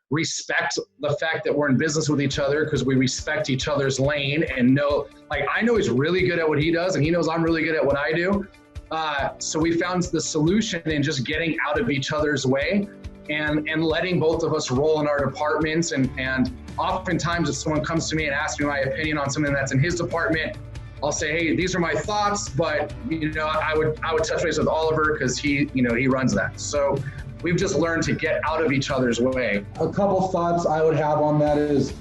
respect the fact that we're in business with each other because we respect each other's lane and know, like, I know he's really good at what he does and he knows I'm really good at what I do. So we found the solution in just getting out of each other's way and letting both of us roll in our departments. And oftentimes if someone comes to me and asks me my opinion on something that's in his department, I'll say, hey, these are my thoughts, but I would touch base with Oliver because he runs that. So we've just learned to get out of each other's way. A couple thoughts I would have on that is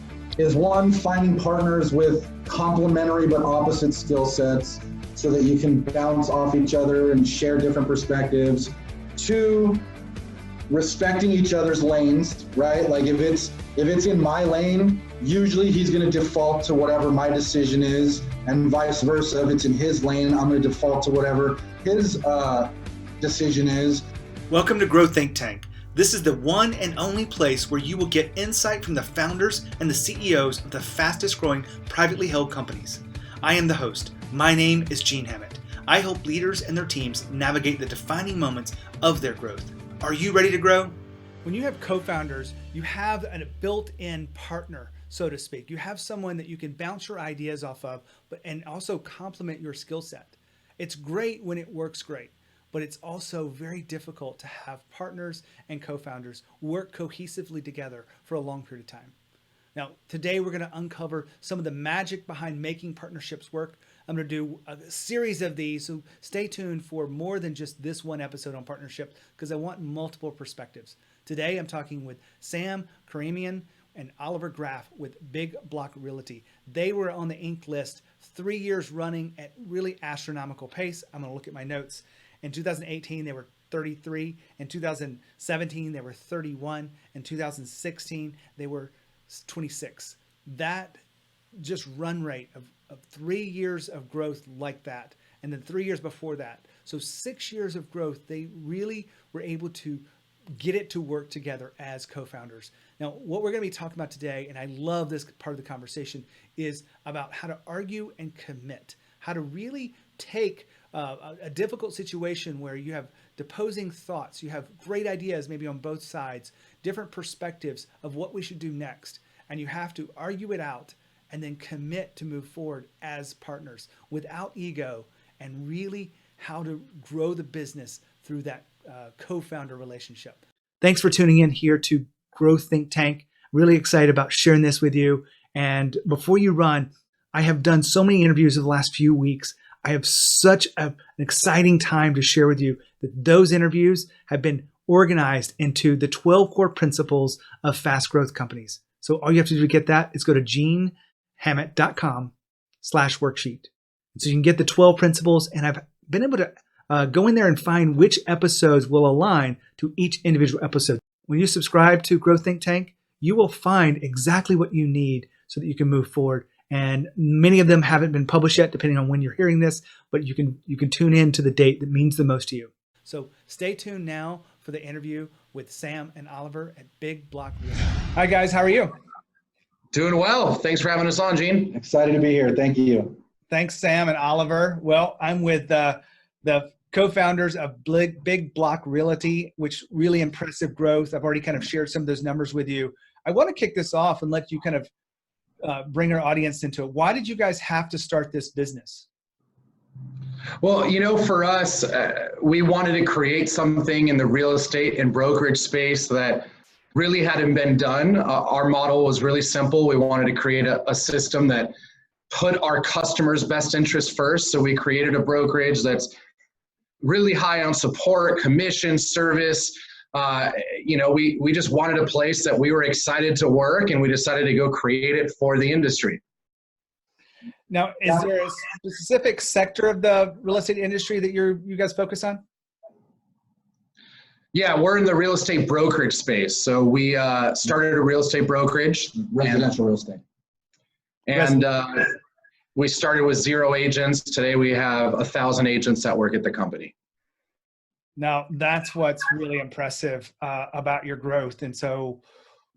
one, finding partners with complementary but opposite skill sets so that you can bounce off each other and share different perspectives. Two, respecting each other's lanes, right? Like if it's in my lane, usually he's going to default to whatever my decision is, and vice versa. If it's in his lane, I'm going to default to whatever his decision is. Welcome to Grow Think Tank. This is the one and only place where you will get insight from the founders and the CEOs of the fastest growing privately held companies. I am the host. My name is Gene Hammett. I help leaders and their teams navigate the defining moments of their growth. Are you ready to grow? When you have co-founders, you have a built-in partner, so to speak. You have someone that you can bounce your ideas off of, and also complement your skill set. It's great when it works great, but it's also very difficult to have partners and co-founders work cohesively together for a long period of time. Now, today we're going to uncover some of the magic behind making partnerships work. I'm going to do a series of these, so stay tuned for more than just this one episode on partnership because I want multiple perspectives. Today I'm talking with Sam Khorramian and Oliver Graff with Big Block Realty. They were on the Inc. list 3 years running at really astronomical pace. I'm going to look at my notes. In 2018, they were 33. In 2017, they were 31. In 2016, they were 26. That just run rate of 3 years of growth like that. And then 3 years before that. So 6 years of growth, they really were able to get it to work together as co-founders. Now, what we're going to be talking about today, and I love this part of the conversation, is about how to argue and commit, how to really take a difficult situation where you have opposing thoughts, you have great ideas maybe on both sides, different perspectives of what we should do next, and you have to argue it out and then commit to move forward as partners without ego, and really how to grow the business through that co-founder relationship. Thanks for tuning in here to Grow Think Tank. Really excited about sharing this with you. And before you run, I have done so many interviews over the last few weeks. I have such an exciting time to share with you that those interviews have been organized into the 12 core principles of fast growth companies. So all you have to do to get that is go to genehammett.com/worksheet. So you can get the 12 principles, and I've been able to go in there and find which episodes will align to each individual episode. When you subscribe to Grow Think Tank, you will find exactly what you need so that you can move forward. And many of them haven't been published yet, depending on when you're hearing this, but you can tune in to the date that means the most to you. So stay tuned now for the interview with Sam and Oliver at Big Block Realty. Hi guys, how are you? Doing well. Thanks for having us on, Gene. Excited to be here. Thank you. Thanks, Sam and Oliver. Well, I'm with the co-founders of Big Block Realty, which really impressive growth. I've already kind of shared some of those numbers with you. I want to kick this off and let you kind of bring our audience into it. Why did you guys have to start this business? Well, for us, we wanted to create something in the real estate and brokerage space that really hadn't been done. Our model was really simple. We wanted to create a system that put our customers' best interests first. So we created a brokerage that's really high on support, commission, service. We just wanted a place that we were excited to work, and we decided to go create it for the industry. Now, is there a specific sector of the real estate industry that you guys focus on? Yeah, we're in the real estate brokerage space. So we started a real estate brokerage. Residential real estate. And we started with 0 agents. Today we have 1,000 agents that work at the company. Now, that's what's really impressive about your growth. And so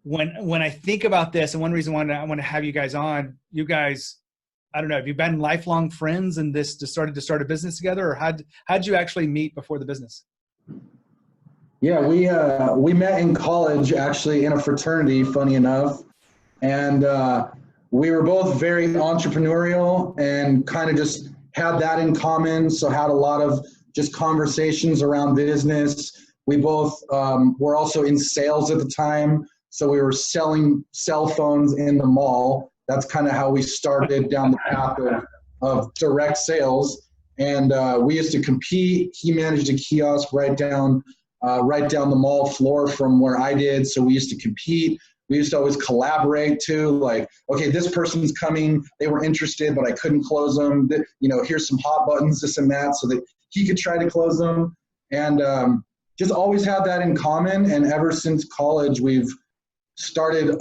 when I think about this, and one reason why I want to have you guys on, you guys, I don't know, have you been lifelong friends and this just started to start a business together, or how'd you actually meet before the business? Yeah, we met in college, actually, in a fraternity, funny enough, and we were both very entrepreneurial and kind of just had that in common. So had a lot of just conversations around business. We both were also in sales at the time, so we were selling cell phones in the mall. That's kind of how we started down the path of direct sales. And we used to compete. He managed a kiosk right down the mall floor from where I did. So we used to compete. We used to always collaborate too. Like, okay, this person's coming. They were interested, but I couldn't close them. Here's some hot buttons, this and that, so that he could try to close them. And just always had that in common. And ever since college, we've started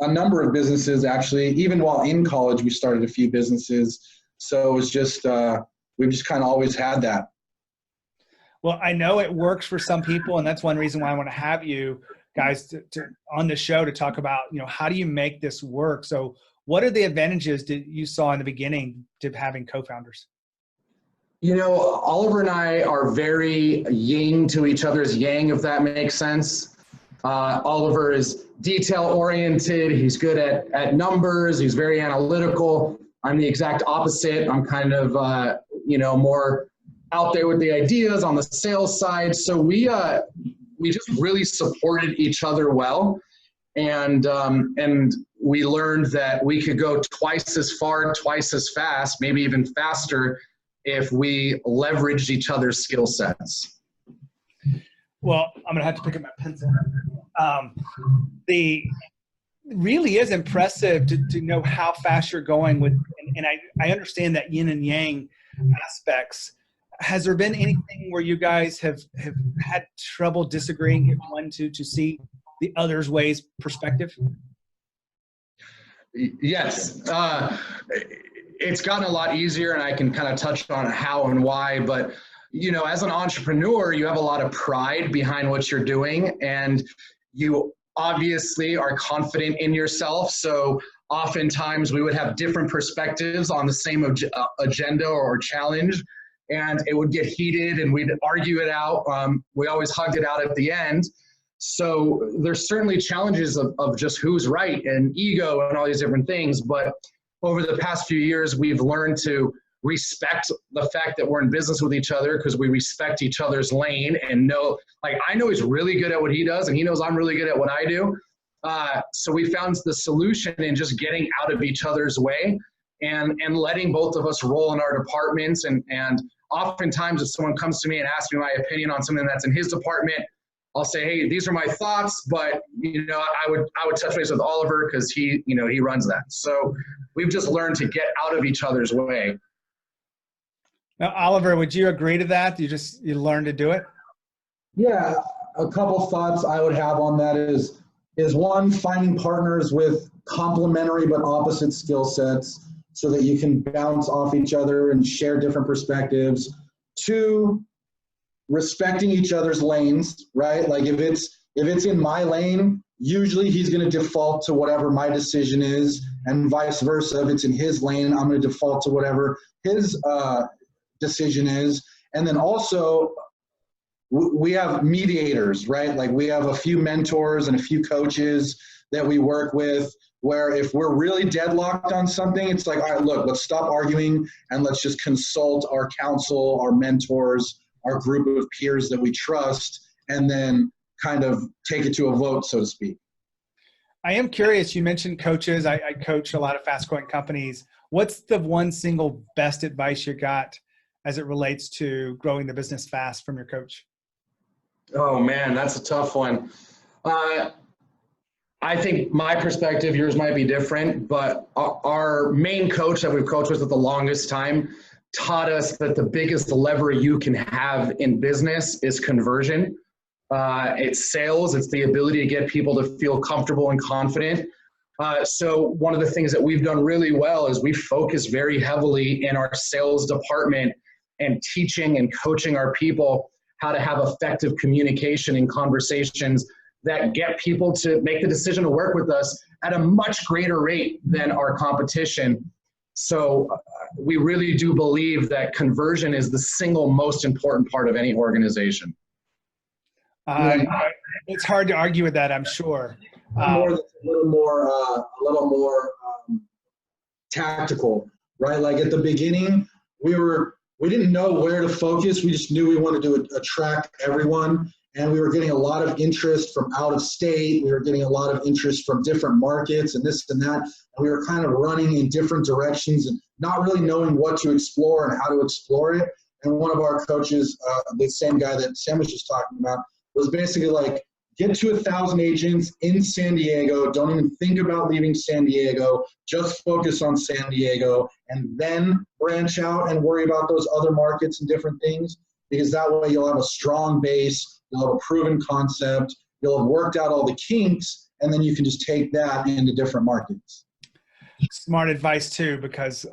a number of businesses, actually. Even while in college, we started a few businesses. So it was just, we've just kind of always had that. Well, I know it works for some people, and that's one reason why I want to have you guys on the show to talk about, how do you make this work? So what are the advantages that you saw in the beginning to having co-founders? Oliver and I are very yin to each other's yang, if that makes sense. Oliver is detail oriented. He's good at numbers. He's very analytical. I'm the exact opposite. I'm kind of, more out there with the ideas on the sales side. So we just really supported each other well. And we learned that we could go twice as far, twice as fast, maybe even faster if we leveraged each other's skill sets. Well, I'm going to have to pick up my pencil. The really is impressive to know how fast you're going with, and I understand that yin and yang aspects. Has there been anything where you guys have had trouble disagreeing with one to see the other's ways perspective? Yes. It's gotten a lot easier, and I can kind of touch on how and why, but as an entrepreneur, you have a lot of pride behind what you're doing, and you obviously are confident in yourself. So oftentimes we would have different perspectives on the same agenda or challenge, and it would get heated and we'd argue it out. We always hugged it out at the end. So there's certainly challenges of just who's right and ego and all these different things. But over the past few years, we've learned to respect the fact that we're in business with each other because we respect each other's lane and I know he's really good at what he does and he knows I'm really good at what I do. So we found the solution in just getting out of each other's way and letting both of us roll in our departments. And oftentimes if someone comes to me and asks me my opinion on something that's in his department, I'll say, hey, these are my thoughts, but I would touch base with Oliver because he runs that. So we've just learned to get out of each other's way. Now, Oliver, would you agree to that? You learned to do it? Yeah, a couple thoughts I would have on that is one, finding partners with complementary but opposite skill sets so that you can bounce off each other and share different perspectives. Two, respecting each other's lanes, right? Like if it's in my lane, usually he's going to default to whatever my decision is, and vice versa. If it's in his lane, I'm going to default to whatever his decision is. And then also we have mediators, right? Like we have a few mentors and a few coaches that we work with where if we're really deadlocked on something, it's like, all right, look, let's stop arguing and let's just consult our counsel, our mentors, our group of peers that we trust, and then kind of take it to a vote, so to speak. I am curious, you mentioned coaches. I coach a lot of fast growing companies. What's the one single best advice you got as it relates to growing the business fast from your coach? Oh man, that's a tough one. I think my perspective, yours might be different, but our main coach that we've coached with for the longest time taught us that the biggest lever you can have in business is conversion. It's sales. It's the ability to get people to feel comfortable and confident. So one of the things that we've done really well is we focus very heavily in our sales department and teaching and coaching our people how to have effective communication and conversations that get people to make the decision to work with us at a much greater rate than our competition. So we really do believe that conversion is the single most important part of any organization. Yeah. It's hard to argue with that, I'm sure. A little more tactical, right? Like at the beginning, we didn't know where to focus. We just knew we wanted to attract everyone, and we were getting a lot of interest from out of state. We were getting a lot of interest from different markets and this and that. And we were kind of running in different directions and not really knowing what to explore and how to explore it. And one of our coaches, the same guy that Sam was just talking about, was basically like, get to 1,000 agents in San Diego. Don't even think about leaving San Diego. Just focus on San Diego and then branch out and worry about those other markets and different things, because that way you'll have a strong base, you'll have a proven concept, you'll have worked out all the kinks, and then you can just take that into different markets. Smart advice too, because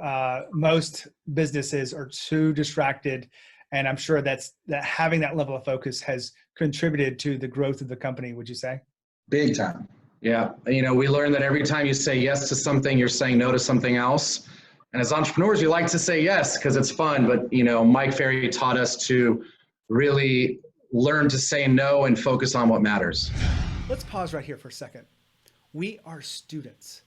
most businesses are too distracted. And I'm sure that having that level of focus has contributed to the growth of the company, would you say? Big time. Yeah. We learned that every time you say yes to something, you're saying no to something else. And as entrepreneurs, we like to say yes because it's fun. But, Mike Ferry taught us to really learn to say no and focus on what matters. Let's pause right here for a second. We are students.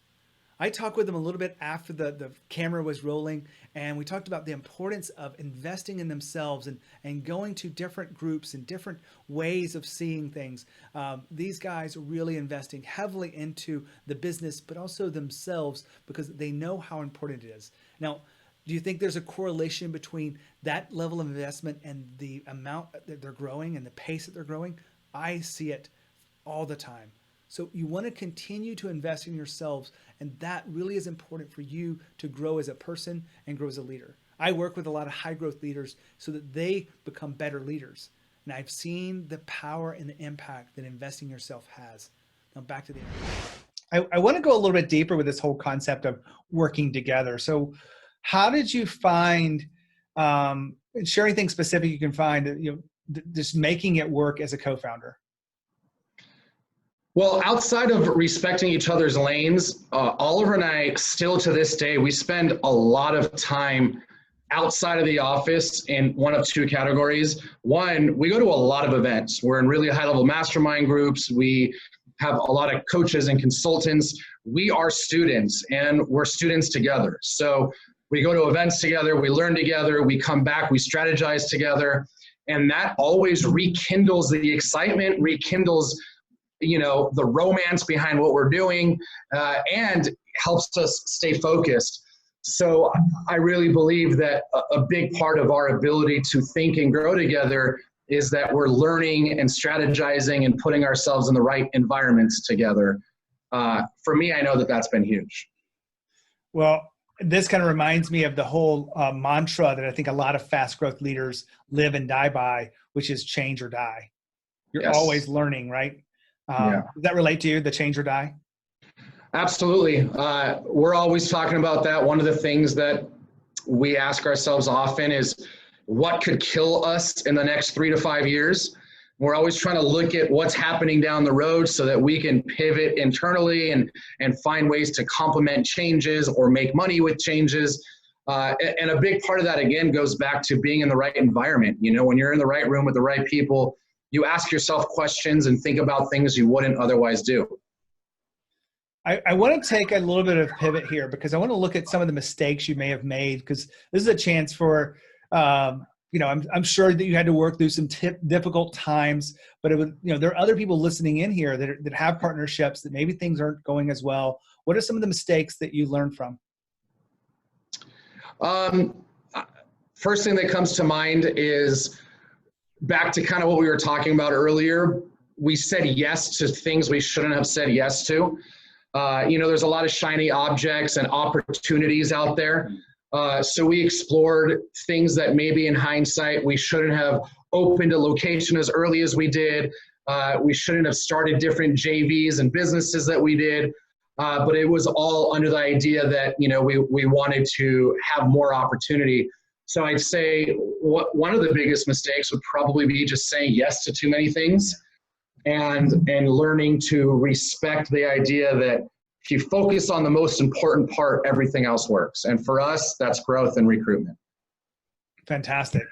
I talked with them a little bit after the camera was rolling, and we talked about the importance of investing in themselves and going to different groups and different ways of seeing things. These guys are really investing heavily into the business, but also themselves, because they know how important it is. Now, do you think there's a correlation between that level of investment and the amount that they're growing and the pace that they're growing? I see it all the time. So you want to continue to invest in yourselves, and that really is important for you to grow as a person and grow as a leader. I work with a lot of high growth leaders so that they become better leaders. And I've seen the power and the impact that investing in yourself has. Now back to the interview. I want to go a little bit deeper with this whole concept of working together. So how did you find, sharing things specific you can find, just making it work as a co-founder? Well, outside of respecting each other's lanes, Oliver and I still to this day, we spend a lot of time outside of the office in one of two categories. One, we go to a lot of events. We're in really high-level mastermind groups. We have a lot of coaches and consultants. We are students, and we're students together. So we go to events together, we learn together, we come back, we strategize together, and that always rekindles the excitement, rekindles the romance behind what we're doing, and helps us stay focused. So I really believe that a big part of our ability to think and grow together is that we're learning and strategizing and putting ourselves in the right environments together. For me, I know that that's been huge. Well, this kind of reminds me of the whole mantra that I think a lot of fast growth leaders live and die by, which is change or die. You're always learning, right? Does that relate to you, the change or die? Absolutely. We're always talking about that. One of the things that we ask ourselves often is what could kill us in the next 3 to 5 years? We're always trying to look at what's happening down the road so that we can pivot internally and find ways to complement changes or make money with changes. And a big part of that, again, goes back to being in the right environment. When you're in the right room with the right people, you ask yourself questions and think about things you wouldn't otherwise do. I want to take a little bit of pivot here because I want to look at some of the mistakes you may have made, because this is a chance for, I'm sure that you had to work through some difficult times, but there are other people listening in here that have partnerships that maybe things aren't going as well. What are some of the mistakes that you learned from? First thing that comes to mind is back to kind of what we were talking about earlier. We said yes to things we shouldn't have said yes to. There's a lot of shiny objects and opportunities out there. So we explored things that maybe in hindsight we shouldn't have opened a location as early as we did. We shouldn't have started different JVs and businesses that we did. But it was all under the idea that, we wanted to have more opportunity. So I'd say one of the biggest mistakes would probably be just saying yes to too many things. And learning to respect the idea that if you focus on the most important part, everything else works. And for us, that's growth and recruitment. Fantastic.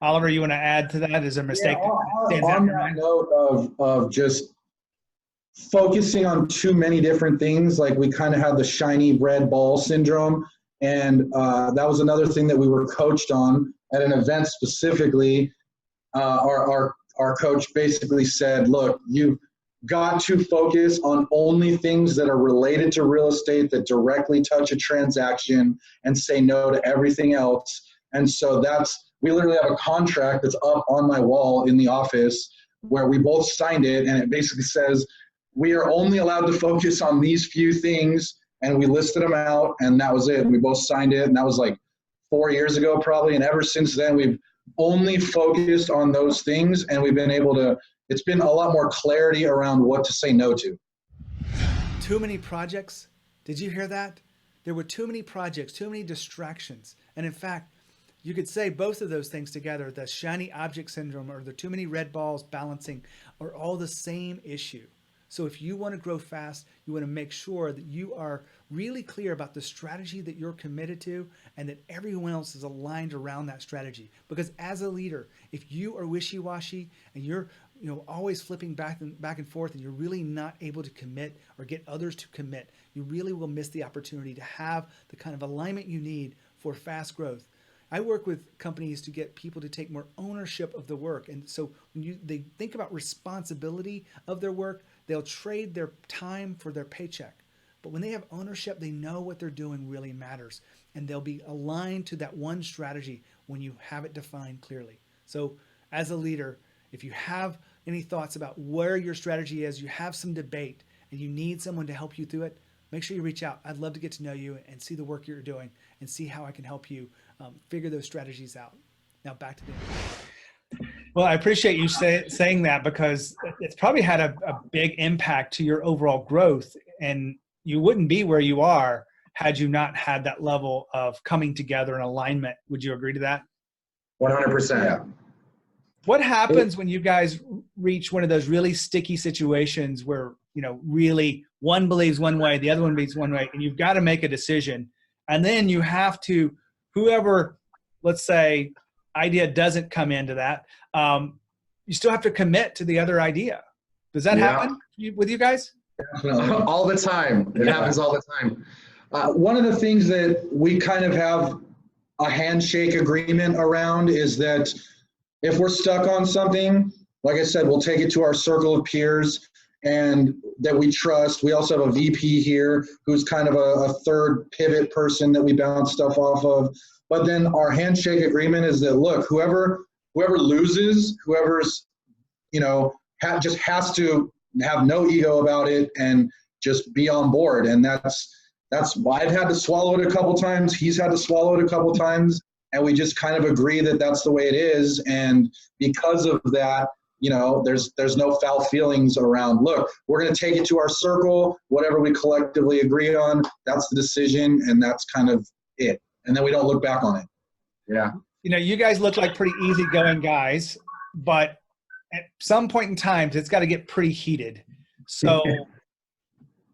Oliver, you want to add to that? Is there a mistake that stands out on in your that mind? note of just focusing on too many different things, like we kind of had the shiny red ball syndrome. And that was another thing that we were coached on at an event specifically. Our coach basically said, look, you've got to focus on only things that are related to real estate that directly touch a transaction and say no to everything else. And so we literally have a contract that's up on my wall in the office where we both signed it, and it basically says we are only allowed to focus on these few things, and we listed them out, and that was it. We both signed it, and that was like 4 years ago probably, and ever since then we've only focused on those things, and we've been able to, it's been a lot more clarity around what to say no to. Too many projects. Did you hear that? There were too many projects, too many distractions. And in fact, you could say both of those things together, the shiny object syndrome or the too many red balls balancing, are all the same issue. So if you want to grow fast, you want to make sure that you are really clear about the strategy that you're committed to and that everyone else is aligned around that strategy. Because as a leader, if you are wishy-washy and you're always flipping back and forth and you're really not able to commit or get others to commit, you really will miss the opportunity to have the kind of alignment you need for fast growth. I work with companies to get people to take more ownership of the work. And so when they think about responsibility of their work, they'll trade their time for their paycheck. But when they have ownership, they know what they're doing really matters. And they'll be aligned to that one strategy when you have it defined clearly. So as a leader, if you have any thoughts about where your strategy is, you have some debate, and you need someone to help you through it, make sure you reach out. I'd love to get to know you and see the work you're doing and see how I can help you figure those strategies out. Now back to the Well, I appreciate you saying that, because it's probably had a big impact to your overall growth, and you wouldn't be where you are had you not had that level of coming together and alignment. Would you agree to that? 100%. Yeah. What happens when you guys reach one of those really sticky situations where, really one believes one way, the other one believes one way, and you've got to make a decision, and then you have to, whoever, let's say, idea doesn't come into that, you still have to commit to the other idea. Does that happen with you guys? All the time. It happens all the time. One of the things that we kind of have a handshake agreement around is that if we're stuck on something, like I said, we'll take it to our circle of peers and that we trust. We also have a VP here who's kind of a third pivot person that we bounce stuff off of. But then our handshake agreement is that, look, whoever loses, whoever's, just has to have no ego about it and just be on board. And that's why I've had to swallow it a couple times. He's had to swallow it a couple times. And we just kind of agree that that's the way it is. And because of that, there's no foul feelings around, look, we're going to take it to our circle, whatever we collectively agree on, that's the decision, and that's kind of it. And then we don't look back on it. Yeah. You guys look like pretty easygoing guys, but at some point in time, it's got to get pretty heated. So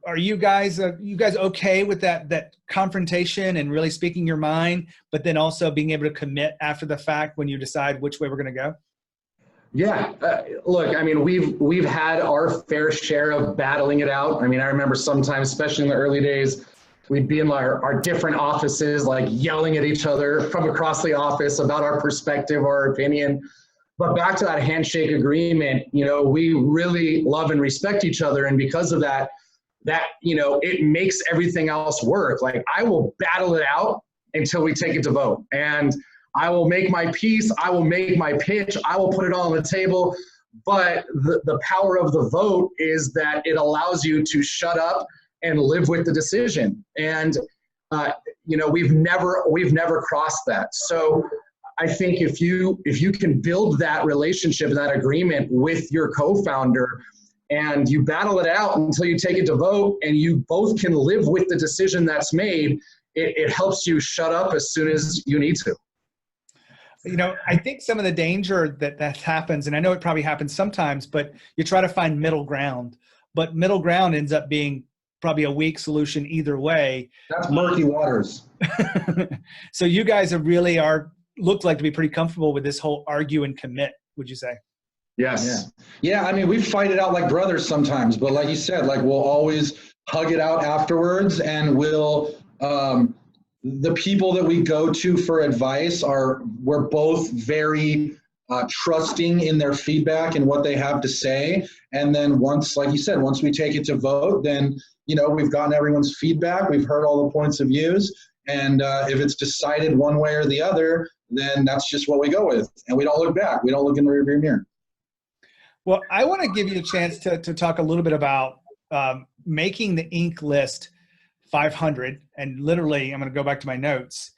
are you guys okay with that confrontation and really speaking your mind, but then also being able to commit after the fact when you decide which way we're going to go? Yeah. Look, I mean, we've had our fair share of battling it out. I mean, I remember sometimes, especially in the early days, we'd be in our different offices, like yelling at each other from across the office about our perspective, our opinion. But back to that handshake agreement, we really love and respect each other. And because of that, it makes everything else work. Like, I will battle it out until we take it to vote. And I will make my piece. I will make my pitch. I will put it all on the table. But the power of the vote is that it allows you to shut up and live with the decision. And, we've never crossed that. So I think if you can build that relationship, that agreement with your co-founder, and you battle it out until you take it to vote, and you both can live with the decision that's made, it helps you shut up as soon as you need to. I think some of the danger that happens, and I know it probably happens sometimes, but you try to find middle ground. But middle ground ends up being probably a weak solution either way. That's murky waters. So you guys really are, looked like to be pretty comfortable with this whole argue and commit, would you say? Yes. Yeah. I mean, we fight it out like brothers sometimes, but like you said, like we'll always hug it out afterwards, and the people that we go to for advice we're both very trusting in their feedback and what they have to say. And then once, like you said, once we take it to vote, then, we've gotten everyone's feedback. We've heard all the points of views. And if it's decided one way or the other, then that's just what we go with. And we don't look back. We don't look in the rearview mirror. Well, I want to give you a chance to talk a little bit about making the Inc. list 500. And literally, I'm going to go back to my notes.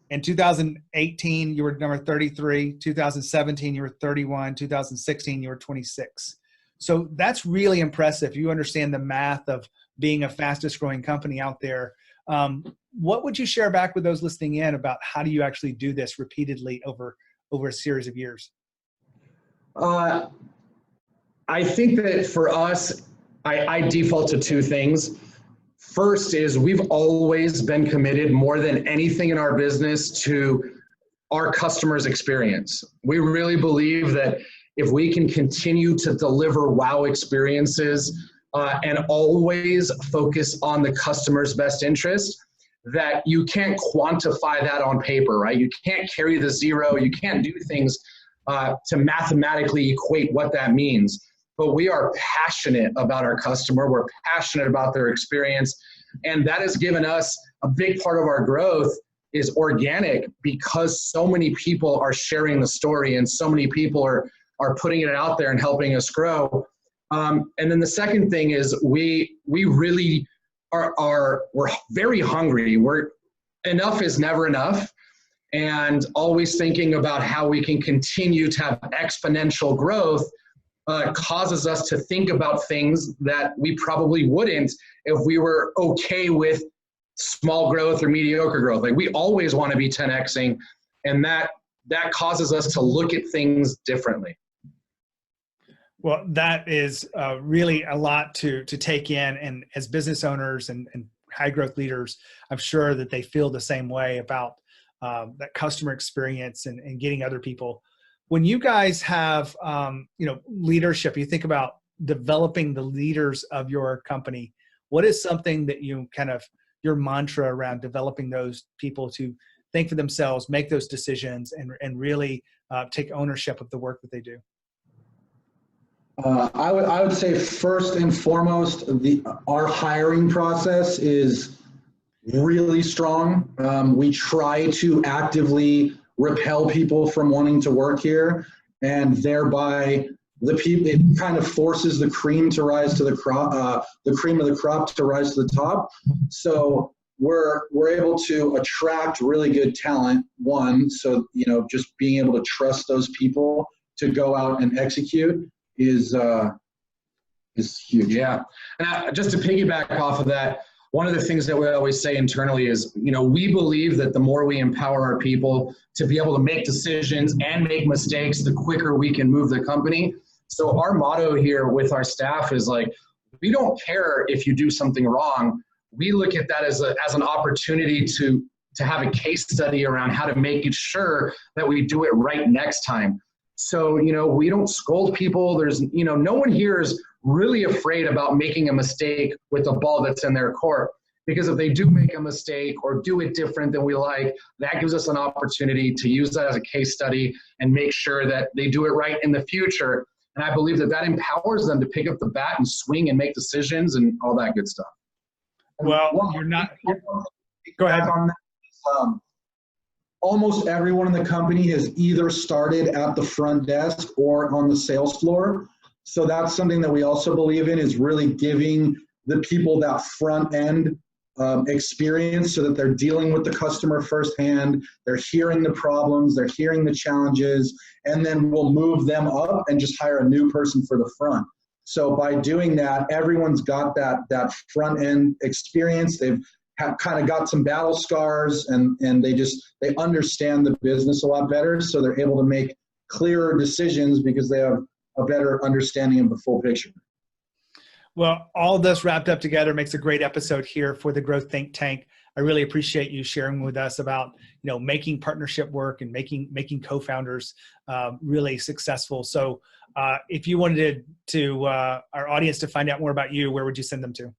In 2018, you were number 33. 2017, you were 31. 2016, you were 26. So that's really impressive. You understand the math of being a fastest growing company out there. What would you share back with those listening in about how do you actually do this repeatedly over a series of years? I think that for us, I default to two things. First is we've always been committed more than anything in our business to our customers' experience. We really believe that if we can continue to deliver wow experiences and always focus on the customer's best interest, that you can't quantify that on paper, right? You can't carry the zero. You can't do things to mathematically equate what that means. But we are passionate about our customer. We're passionate about their experience. And that has given us a big part of our growth is organic, because so many people are sharing the story and so many people are putting it out there and helping us grow. And then the second thing is we really we're very hungry. Enough is never enough. And always thinking about how we can continue to have exponential growth causes us to think about things that we probably wouldn't if we were okay with small growth or mediocre growth. Like we always want to be 10xing, and that causes us to look at things differently. Well, that is really a lot to take in. And as business owners and high growth leaders, I'm sure that they feel the same way about that customer experience and getting other people. When you guys have, leadership, you think about developing the leaders of your company. What is something that you your mantra around developing those people to think for themselves, make those decisions, and really take ownership of the work that they do? I would say first and foremost, our hiring process is really strong. We try to actively repel people from wanting to work here, and thereby it kind of forces the cream to rise to the crop, the cream of the crop to rise to the top. So we're able to attract really good talent. One, so just being able to trust those people to go out and execute is huge. Yeah, and just to piggyback off of that, one of the things that we always say internally is, we believe that the more we empower our people to be able to make decisions and make mistakes, the quicker we can move the company. So our motto here with our staff is like, we don't care if you do something wrong. We look at that as an opportunity to have a case study around how to make it sure that we do it right next time. So, we don't scold people. There's, no one here is really afraid about making a mistake with a ball that's in their court, because if they do make a mistake or do it different than we like, that gives us an opportunity to use that as a case study and make sure that they do it right in the future. And I believe that empowers them to pick up the bat and swing and make decisions and all that good stuff. Well, go ahead. Almost everyone in the company has either started at the front desk or on the sales floor. So that's something that we also believe in, is really giving the people that front end experience so that they're dealing with the customer firsthand. They're hearing the problems, they're hearing the challenges, and then we'll move them up and just hire a new person for the front. So by doing that, everyone's got that front end experience. They've kind of got some battle scars, and they understand the business a lot better. So they're able to make clearer decisions because they have a better understanding of the full picture. Well, all this wrapped up together makes a great episode here for the Growth Think Tank. I really appreciate you sharing with us about, making partnership work and making co-founders really successful. So if you wanted to our audience to find out more about you, where would you send them to?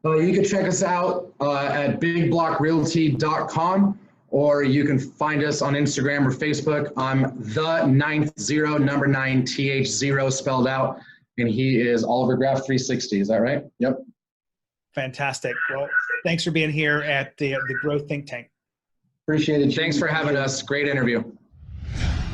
You can check us out at bigblockrealty.com, or you can find us on Instagram or Facebook. I'm the 90, number 9, TH0 spelled out, and he is Oliver Graff 360. Is that right? Yep. Fantastic. Well, thanks for being here at the Growth Think Tank. Appreciate it. Thanks for having us. Great interview.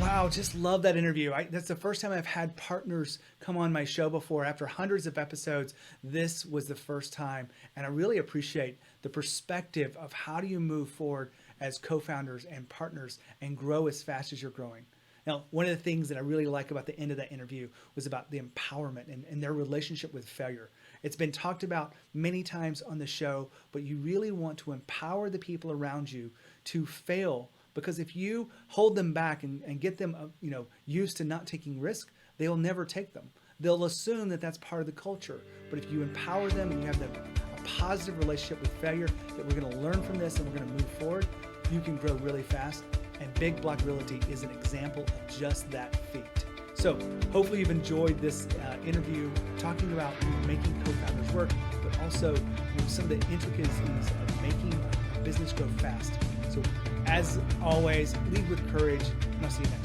Wow, just love that interview. That's the first time I've had partners come on my show before. After hundreds of episodes, this was the first time. And I really appreciate the perspective of how do you move forward as co-founders and partners and grow as fast as you're growing. Now, one of the things that I really like about the end of that interview was about the empowerment and their relationship with failure. It's been talked about many times on the show, but you really want to empower the people around you to fail, because if you hold them back and get them used to not taking risk, they'll never take them. They'll assume that that's part of the culture. But if you empower them and you have a positive relationship with failure, that we're going to learn from this and we're going to move forward, you can grow really fast. And Big Block Realty is an example of just that feat. So hopefully you've enjoyed this interview talking about making co-founders work, but also some of the intricacies of making a business grow fast. So as always, lead with courage, and I'll see you next time.